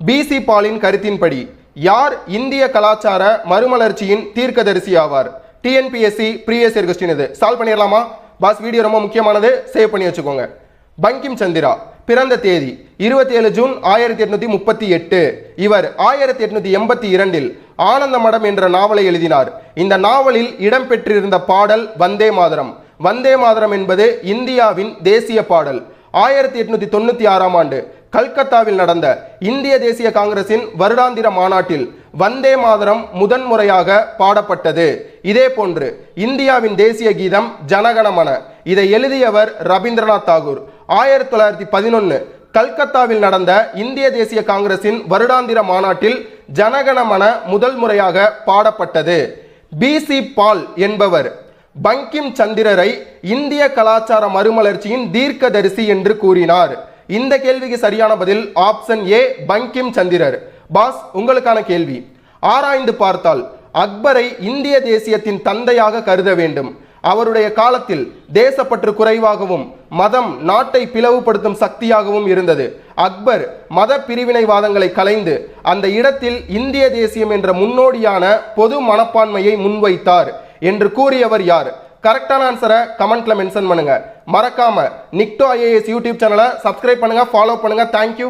PC பாலின் கருத்தின்படி யார் இந்திய கலாச்சார மறுமலர்ச்சியின் தீர்க்கதரிசி ஆவார்? டிஎன்பிஎஸ்சி ப்ரீவியஸ் இயர் क्वेश्चन இது. சால்வ் பண்ணிடலாமா? பாஸ் வீடியோ ரொம்ப முக்கியமானது, சேவ் பண்ணி வச்சுக்கோங்க. பங்கிம் சந்திரா பிறந்த தேதி 27 ஜூன் 1838. இவர் 1882 ஆனந்த மடம் என்ற நாவலை எழுதினார். இந்த நாவலில் இடம்பெற்றிருந்த பாடல் வந்தே மாதரம். வந்தே மாதரம் என்பது இந்தியாவின் தேசிய பாடல். 1896 ஆண்டு கல்கத்தாவில் நடந்த இந்திய தேசிய காங்கிரசின் வருடாந்திர மாநாட்டில் வந்தே மாதரம் முதன்முறையாக பாடப்பட்டது. இதே போன்று இந்தியாவின் தேசிய கீதம் ஜனகணமன. இதை எழுதியவர் ரவீந்திரநாத் தாகூர். 1911 கல்கத்தாவில் நடந்த இந்திய தேசிய காங்கிரசின் வருடாந்திர மாநாட்டில் ஜனகணமன முதல் முறையாக பாடப்பட்டது. பிசி பால் என்பவர் பங்கிம் சந்திரரை இந்திய கலாச்சார மறுமலர்ச்சியின் தீர்க்கதரிசி என்று கூறினார். இந்த கேள்விக்கு சரியான பதில் ஆப்ஷன் ஏ, பங்கிம் சந்திரர். பாஸ் உங்களுக்கான கேள்வி. ஆராய்ந்து பார்த்தால் அக்பரை இந்திய தேசியத்தின் தந்தையாக கருத வேண்டும். அவருடைய காலத்தில் தேசப்பற்று குறைவாகவும் மதம் நாட்டை பிளவுபடுத்தும் சக்தியாகவும் இருந்தது. அக்பர் மத பிரிவினைவாதங்களை கலைந்து அந்த இடத்தில் இந்திய தேசியம் என்ற முன்னோடியான பொது மனப்பான்மையை முன்வைத்தார் என்று கூறியவர் யார்? கரெக்டான ஆன்சரை கமெண்ட்ல மென்ஷன் பண்ணுங்க. மறக்காம நிக்டோ ஐஏஎஸ் யூடியூப் சேனலை சப்ஸ்கிரைப் பண்ணுங்க, ஃபாலோ பண்ணுங்க. தேங்க்யூ.